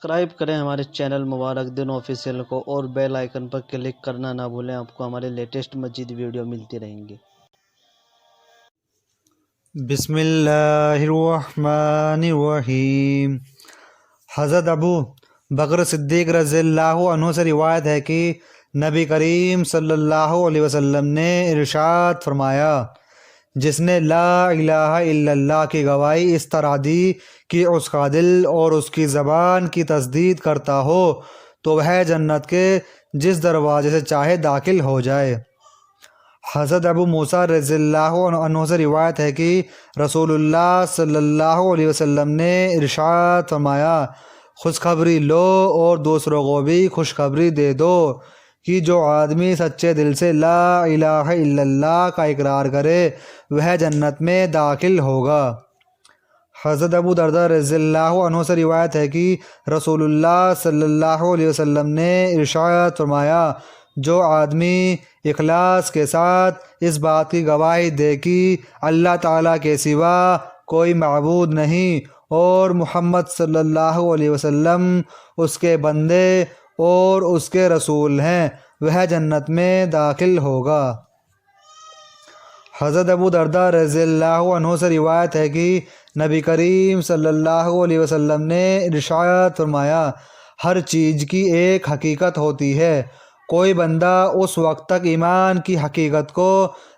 Subscribe کریں ہمارے channel مبارک دن official کو اور بیل آئیکن پر کلک کرنا نہ بھولیں، آپ کو ہمارے لیٹسٹ مزید ویڈیو ملتی رہیں گی۔ بسم اللہ الرحمن الرحیم۔ حضرت ابو بکر صدیق رضی اللہ عنہ سے روایت ہے کہ نبی کریم صلی اللہ علیہ وسلم نے ارشاد فرمایا، جس نے لا الہ الا اللہ کی گواہی اس طرح دی کہ اس کا دل اور اس کی زبان کی تصدیق کرتا ہو تو وہ جنت کے جس دروازے سے چاہے داخل ہو جائے۔ حضرت ابو موسیٰ رضی اللہ عنہ سے روایت ہے کہ رسول اللہ صلی اللہ علیہ وسلم نے ارشاد فرمایا، خوشخبری لو اور دوسروں کو بھی خوشخبری دے دو کہ جو آدمی سچے دل سے لا الہ الا اللہ کا اقرار کرے وہ جنت میں داخل ہوگا۔ حضرت ابو درداء رضی اللہ عنہ سے روایت ہے کہ رسول اللہ صلی اللہ علیہ وسلم نے ارشاد فرمایا، جو آدمی اخلاص کے ساتھ اس بات کی گواہی دے کہ اللہ تعالیٰ کے سوا کوئی معبود نہیں اور محمد صلی اللہ علیہ وسلم اس کے بندے اور اس کے رسول ہیں، وہ جنت میں داخل ہوگا۔ حضرت ابو درداء رضی اللہ عنہ سے روایت ہے کہ نبی کریم صلی اللہ علیہ وسلم نے ارشاد فرمایا، ہر چیز کی ایک حقیقت ہوتی ہے، کوئی بندہ اس وقت تک ایمان کی حقیقت کو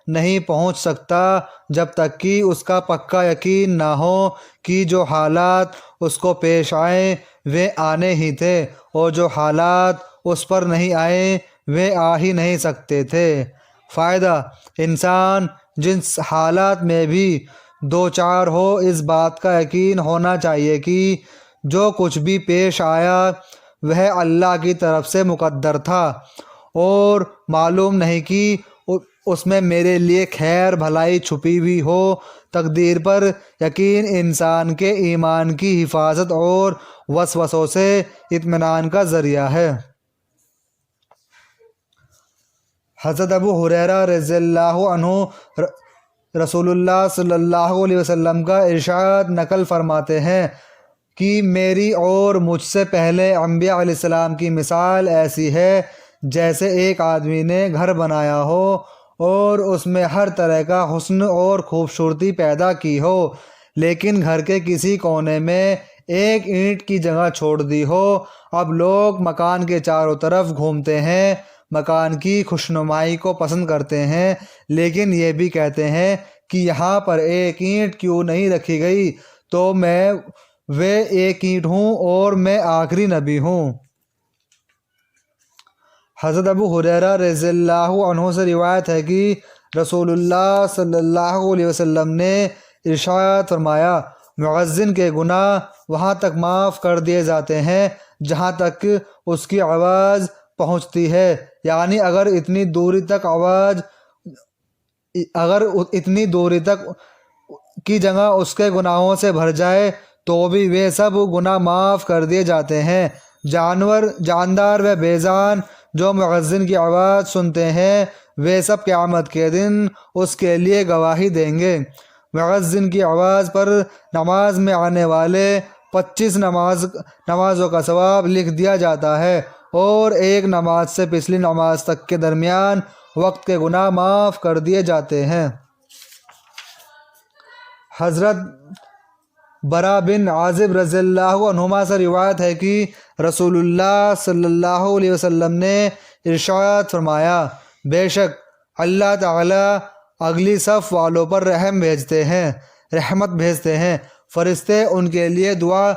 نہیں پہنچ سکتا جب تک کہ اس کا پکا یقین نہ ہو کہ جو حالات اس کو پیش آئیں وہ آنے ہی تھے اور جو حالات اس پر نہیں آئے وہ آ ہی نہیں سکتے تھے۔ فائدہ: انسان جن حالات میں بھی دو چار ہو اس بات کا یقین ہونا چاہیے کہ جو کچھ بھی پیش آیا وہ اللہ کی طرف سے مقدر تھا اور معلوم نہیں کہ اس میں میرے لیے خیر بھلائی چھپی ہوئی ہو۔ تقدیر پر یقین انسان کے ایمان کی حفاظت اور وسوسوں سے اطمینان کا ذریعہ ہے۔ حضرت ابو ہریرہ رضی اللہ عنہ رسول اللہ صلی اللہ علیہ وسلم کا ارشاد نقل فرماتے ہیں کہ میری اور مجھ سے پہلے انبیاء علیہ السلام کی مثال ایسی ہے جیسے ایک آدمی نے گھر بنایا ہو اور اس میں ہر طرح کا حسن اور خوبصورتی پیدا کی ہو، لیکن گھر کے کسی کونے میں ایک اینٹ کی جگہ چھوڑ دی ہو۔ اب لوگ مکان کے چاروں طرف گھومتے ہیں، مکان کی خوشنمائی کو پسند کرتے ہیں، لیکن یہ بھی کہتے ہیں کہ یہاں پر ایک اینٹ کیوں نہیں رکھی گئی، تو میں وہ ایک اینٹ ہوں اور میں آخری نبی ہوں۔ حضرت ابو ہریرہ رضی اللہ عنہ سے روایت ہے کہ رسول اللہ صلی اللہ علیہ وسلم نے ارشاد فرمایا، مؤذن کے گناہ وہاں تک معاف کر دیے جاتے ہیں جہاں تک اس کی آواز پہنچتی ہے، یعنی اگر اتنی دوری تک کی جگہ اس کے گناہوں سے بھر جائے تو بھی وہ سب گناہ معاف کر دیے جاتے ہیں۔ جاندار و بیزان جو مؤذن کی آواز سنتے ہیں وہ سب قیامت کے دن اس کے لیے گواہی دیں گے۔ مؤذن کی آواز پر نماز میں آنے والے 25 نمازوں کا ثواب لکھ دیا جاتا ہے اور ایک نماز سے پچھلی نماز تک کے درمیان وقت کے گناہ معاف کر دیے جاتے ہیں۔ حضرت برا بن عازب رضی اللہ عنہما سے روایت ہے کہ رسول اللہ صلی اللہ علیہ وسلم نے ارشاد فرمایا، بے شک اللہ تعالیٰ اگلی صف والوں پر رحمت بھیجتے ہیں، فرشتے ان کے لیے دعا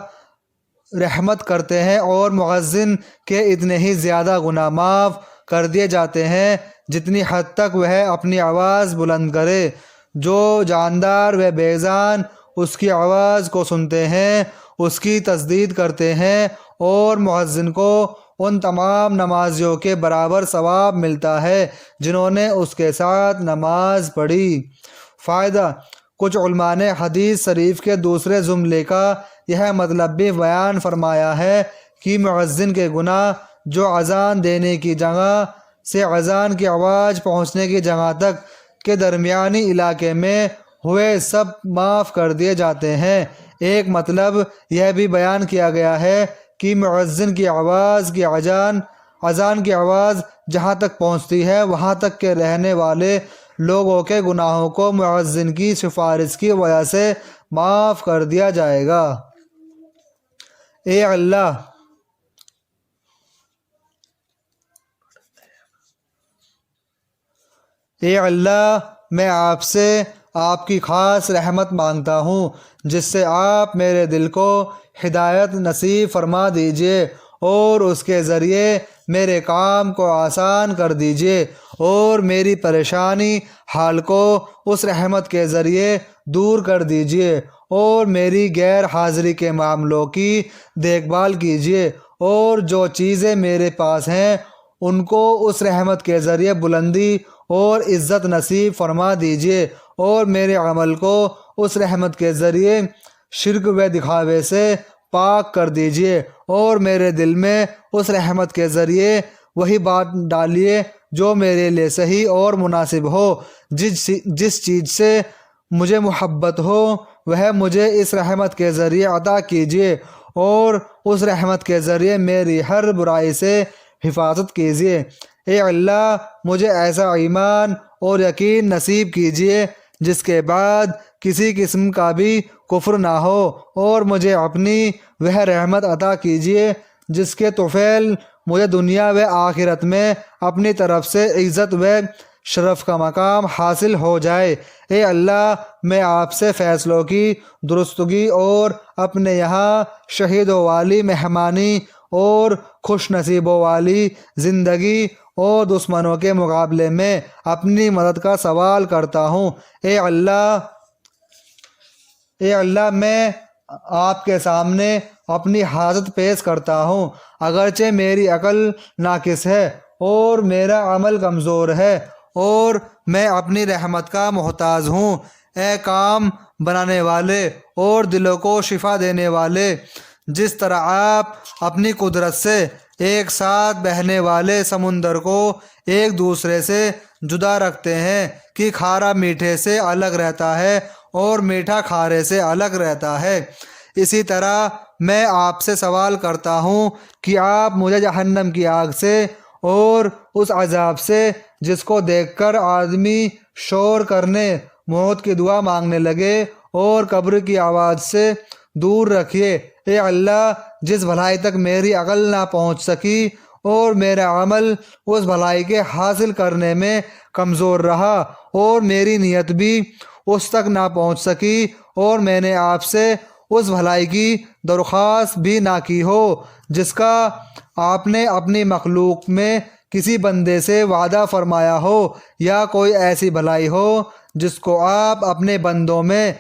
رحمت کرتے ہیں اور مؤذن کے اتنے ہی زیادہ گناہ معاف کر دیے جاتے ہیں جتنی حد تک وہ اپنی آواز بلند کرے۔ جو جاندار و بیزان اس کی آواز کو سنتے ہیں اس کی تصدیق کرتے ہیں اور مؤذن کو ان تمام نمازیوں کے برابر ثواب ملتا ہے جنہوں نے اس کے ساتھ نماز پڑھی۔ فائدہ: کچھ علماء نے حدیث شریف کے دوسرے جملے کا یہ مطلب بھی بیان فرمایا ہے کہ مؤذن کے گناہ جو اذان دینے کی جگہ سے اذان کی آواز پہنچنے کی جگہ تک کے درمیانی علاقے میں ہوئے سب معاف کر دیے جاتے ہیں۔ ایک مطلب یہ بھی بیان کیا گیا ہے کہ مؤذن کی آواز کی اذان کی آواز جہاں تک پہنچتی ہے وہاں تک کے رہنے والے لوگوں کے گناہوں کو مؤذن کی سفارش کی وجہ سے معاف کر دیا جائے گا۔ اے اللہ میں آپ سے آپ کی خاص رحمت مانگتا ہوں جس سے آپ میرے دل کو ہدایت نصیب فرما دیجئے اور اس کے ذریعے میرے کام کو آسان کر دیجئے اور میری پریشانی حال کو اس رحمت کے ذریعے دور کر دیجئے اور میری غیر حاضری کے معاملوں کی دیکھ بھال کیجئے اور جو چیزیں میرے پاس ہیں ان کو اس رحمت کے ذریعے بلندی اور عزت نصیب فرما دیجئے اور میرے عمل کو اس رحمت کے ذریعے شرک و دکھاوے سے پاک کر دیجئے اور میرے دل میں اس رحمت کے ذریعے وہی بات ڈالیے جو میرے لیے صحیح اور مناسب ہو۔ جس چیز سے مجھے محبت ہو وہ مجھے اس رحمت کے ذریعے عطا کیجئے اور اس رحمت کے ذریعے میری ہر برائی سے حفاظت کیجئے۔ اے اللہ مجھے ایسا ایمان اور یقین نصیب کیجئے جس کے بعد کسی قسم کا بھی کفر نہ ہو اور مجھے اپنی وہ رحمت عطا کیجئے جس کے طفیل مجھے دنیا و آخرت میں اپنی طرف سے عزت و شرف کا مقام حاصل ہو جائے۔ اے اللہ میں آپ سے فیصلوں کی درستگی اور اپنے یہاں شہیدوں والی مہمانی اور خوش نصیبوں والی زندگی اور دشمنوں کے مقابلے میں اپنی مدد کا سوال کرتا ہوں۔ اے اللہ میں آپ کے سامنے اپنی حاجت پیش کرتا ہوں اگرچہ میری عقل ناقص ہے اور میرا عمل کمزور ہے اور میں اپنی رحمت کا محتاج ہوں۔ اے کام بنانے والے اور دلوں کو شفا دینے والے، جس طرح آپ اپنی قدرت سے ایک ساتھ بہنے والے سمندر کو ایک دوسرے سے جدا رکھتے ہیں کہ کھارا میٹھے سے الگ رہتا ہے اور میٹھا کھارے سے الگ رہتا ہے، اسی طرح میں آپ سے سوال کرتا ہوں کہ آپ مجھے جہنم کی آگ سے اور اس عذاب سے جس کو دیکھ کر آدمی شور کرنے موت کی دعا مانگنے لگے اور قبر کی آواز سے دور رکھیے۔ اے اللہ جس بھلائی تک میری عقل نہ پہنچ سکی اور میرا عمل اس بھلائی کے حاصل کرنے میں کمزور رہا اور میری نیت بھی اس تک نہ پہنچ سکی اور میں نے آپ سے اس بھلائی کی درخواست بھی نہ کی ہو جس کا آپ نے اپنی مخلوق میں کسی بندے سے وعدہ فرمایا ہو، یا کوئی ایسی بھلائی ہو جس کو آپ اپنے بندوں میں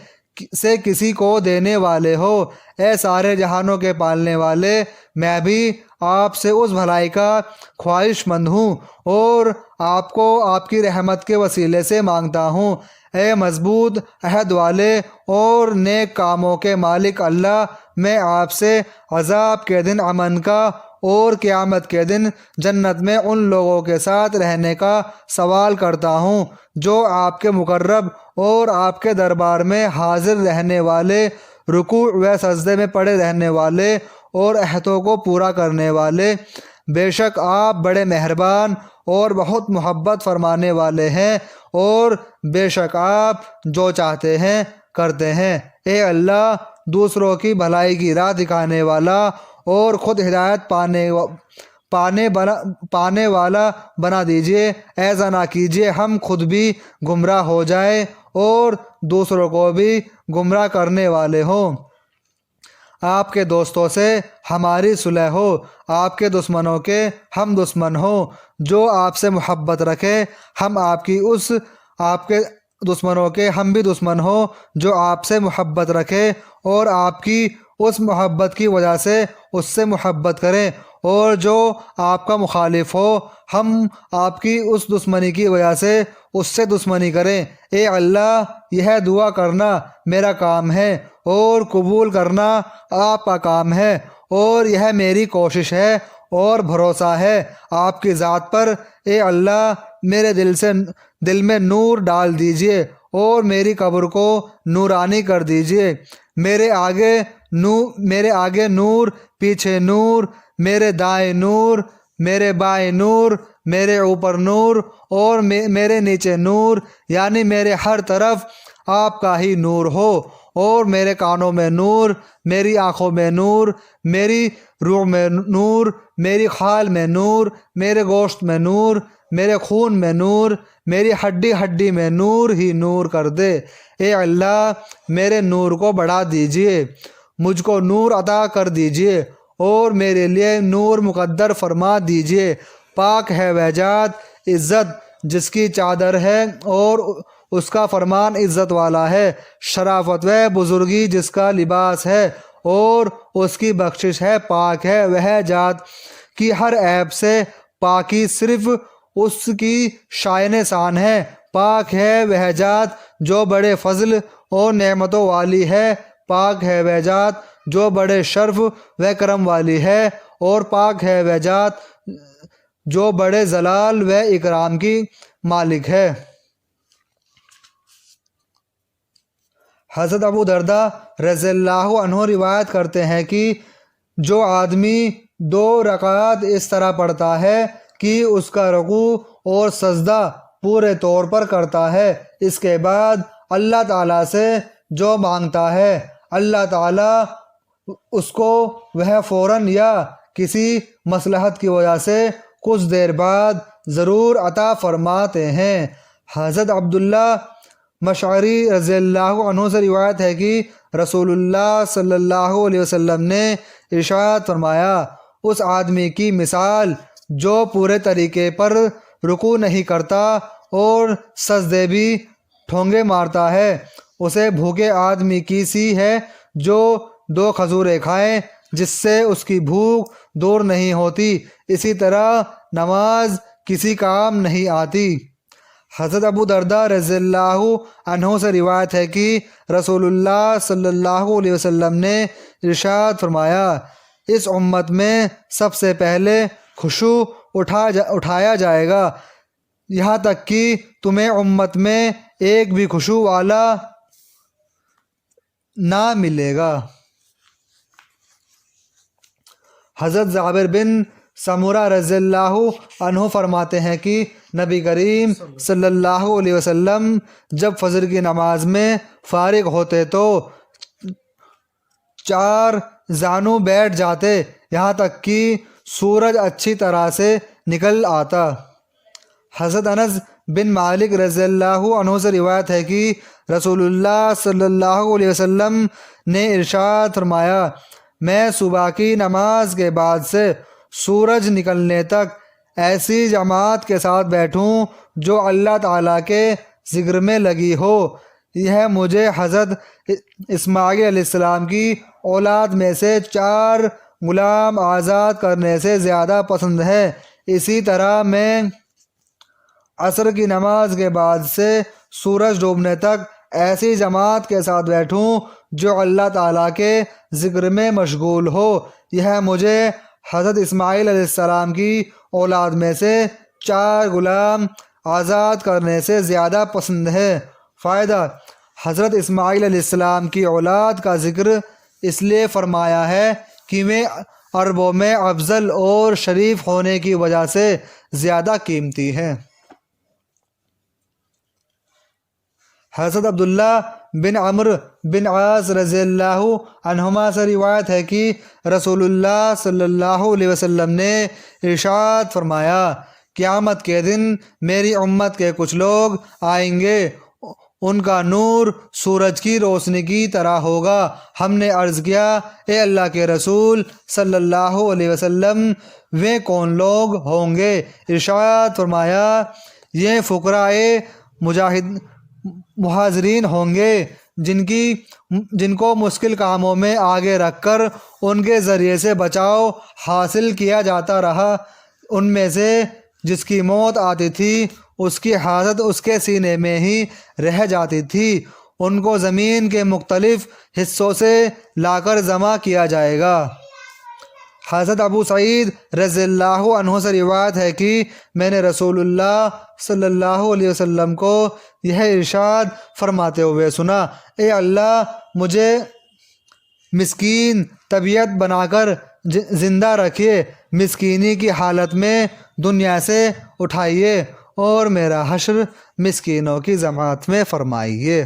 سے کسی کو دینے والے ہو۔ اے سارے جہانوں کے پالنے والے، میں بھی آپ سے اس بھلائی کا خواہش مند ہوں اور آپ کو آپ کی رحمت کے وسیلے سے مانگتا ہوں۔ اے مضبوط عہد والے اور نیک کاموں کے مالک اللہ، میں آپ سے عذاب کے دن امن کا اور قیامت کے دن جنت میں ان لوگوں کے ساتھ رہنے کا سوال کرتا ہوں جو آپ کے مقرب اور آپ کے دربار میں حاضر رہنے والے، رکوع و سجدے میں پڑے رہنے والے اور عہدوں کو پورا کرنے والے۔ بے شک آپ بڑے مہربان اور بہت محبت فرمانے والے ہیں اور بے شک آپ جو چاہتے ہیں کرتے ہیں۔ اے اللہ دوسروں کی بھلائی کی راہ دکھانے والا اور خود ہدایت پانے والا بنا دیجئے۔ ایسا نہ کیجئے ہم خود بھی گمراہ ہو جائیں اور دوسروں کو بھی گمراہ کرنے والے ہوں۔ آپ کے دوستوں سے ہماری صلح ہو، آپ کے دشمنوں کے ہم دشمن ہوں۔ جو آپ سے محبت رکھے ہم آپ کے دشمنوں کے ہم بھی دشمن ہوں۔ جو آپ سے محبت رکھے اور آپ کی اس محبت کی وجہ سے اس سے محبت کریں، اور جو آپ کا مخالف ہو ہم آپ کی اس دشمنی کی وجہ سے اس سے دشمنی کریں۔ اے اللہ یہ دعا کرنا میرا کام ہے اور قبول کرنا آپ کا کام ہے، اور یہ میری کوشش ہے اور بھروسہ ہے آپ کی ذات پر۔ اے اللہ میرے دل میں نور ڈال دیجئے اور میری قبر کو نورانی کر دیجئے۔ میرے آگے میرے آگے نور، پیچھے نور، میرے دائیں نور، میرے بائیں نور، میرے اوپر نور اور میرے نیچے نور، یعنی میرے ہر طرف آپ کا ہی نور ہو، اور میرے کانوں میں نور، میری آنکھوں میں نور، میری روح میں نور، میری کھال میں نور، میرے گوشت میں نور، میرے خون میں نور، میری ہڈی ہڈی میں نور ہی نور کر دے۔ اے اللہ میرے نور کو بڑھا دیجئے، مجھ کو نور عطا کر دیجئے اور میرے لیے نور مقدر فرما دیجئے۔ پاک ہے وہ ذات عزت جس کی چادر ہے اور اس کا فرمان عزت والا ہے، شرافت و بزرگی جس کا لباس ہے اور اس کی بخشش ہے۔ پاک ہے وہ ذات کی ہر عیب سے پاکی صرف اس کی شائن شان ہے۔ پاک ہے وہ ذات جو بڑے فضل اور نعمتوں والی ہے، پاک ہے وہ ذات جو بڑے شرف و کرم والی ہے، اور پاک ہے وہ ذات جو بڑے جلال و اکرام کی مالک ہے۔ حضرت ابو درداء رضی اللہ عنہ روایت کرتے ہیں کہ جو آدمی 2 رکعات اس طرح پڑھتا ہے کہ اس کا رکوع اور سجدہ پورے طور پر کرتا ہے، اس کے بعد اللہ تعالیٰ سے جو مانگتا ہے اللہ تعالیٰ اس کو وہ فوراً یا کسی مصلحت کی وجہ سے کچھ دیر بعد ضرور عطا فرماتے ہیں۔ حضرت عبداللہ مشعری رضی اللہ عنہ سے روایت ہے کہ رسول اللہ صلی اللہ علیہ وسلم نے ارشاد فرمایا، اس آدمی کی مثال جو پورے طریقے پر رکوع نہیں کرتا اور سجدے بھی ٹھونگے مارتا ہے، اسے بھوکے آدمی کی سی ہے جو 2 کھجوریں کھائے جس سے اس کی بھوک دور نہیں ہوتی، اسی طرح نماز کسی کام نہیں آتی۔ حضرت ابو درداء رضی اللہ عنہ سے روایت ہے کہ رسول اللہ صلی اللہ علیہ وسلم نے ارشاد فرمایا، اس امت میں سب سے پہلے خشوع اٹھایا جائے گا، یہاں تک کہ تمہیں امت میں ایک بھی خشوع والا نہ ملے گا۔ حضرت جابر بن سمورہ رضی اللہ عنہ فرماتے ہیں کہ نبی کریم صلی اللہ علیہ وسلم جب فجر کی نماز میں فارغ ہوتے تو 4 زانو بیٹھ جاتے یہاں تک کہ سورج اچھی طرح سے نکل آتا۔ حضرت انس بن مالک رضی اللہ عنہ سے روایت ہے کہ رسول اللہ صلی اللہ علیہ وسلم نے ارشاد فرمایا، میں صبح کی نماز کے بعد سے سورج نکلنے تک ایسی جماعت کے ساتھ بیٹھوں جو اللہ تعالیٰ کے ذکر میں لگی ہو، یہ مجھے حضرت اسماعیل علیہ السلام کی اولاد میں سے 4 غلام آزاد کرنے سے زیادہ پسند ہے۔ اسی طرح میں عصر کی نماز کے بعد سے سورج ڈوبنے تک ایسی جماعت کے ساتھ بیٹھوں جو اللہ تعالیٰ کے ذکر میں مشغول ہو، یہ مجھے حضرت اسماعیل علیہ السلام کی اولاد میں سے 4 غلام آزاد کرنے سے زیادہ پسند ہے۔ فائدہ: حضرت اسماعیل علیہ السلام کی اولاد کا ذکر اس لیے فرمایا ہے کہ وہ عربوں میں افضل اور شریف ہونے کی وجہ سے زیادہ قیمتی ہیں۔ حضرت عبداللہ بن عمرو بن عاص رضی اللہ عنہما سے روایت ہے کہ رسول اللہ صلی اللہ علیہ وسلم نے ارشاد فرمایا، قیامت کے دن میری امت کے کچھ لوگ آئیں گے، ان کا نور سورج کی روشنی کی طرح ہوگا۔ ہم نے عرض کیا، اے اللہ کے رسول صلی اللہ علیہ وسلم، وہ کون لوگ ہوں گے؟ ارشاد فرمایا، یہ فقراء مہاجرین ہوں گے جن کو مشکل کاموں میں آگے رکھ کر ان کے ذریعے سے بچاؤ حاصل کیا جاتا رہا، ان میں سے جس کی موت آتی تھی اس کی حاجت اس کے سینے میں ہی رہ جاتی تھی، ان کو زمین کے مختلف حصوں سے لا کر جمع کیا جائے گا۔ حضرت ابو سعید رضی اللہ عنہ سے روایت ہے کہ میں نے رسول اللہ صلی اللہ علیہ وسلم کو یہ ارشاد فرماتے ہوئے سنا، اے اللہ مسکین طبیعت بنا کر زندہ رکھیے، مسکینی کی حالت میں دنیا سے اٹھائیے اور میرا حشر مسکینوں کی جماعت میں فرمائیے۔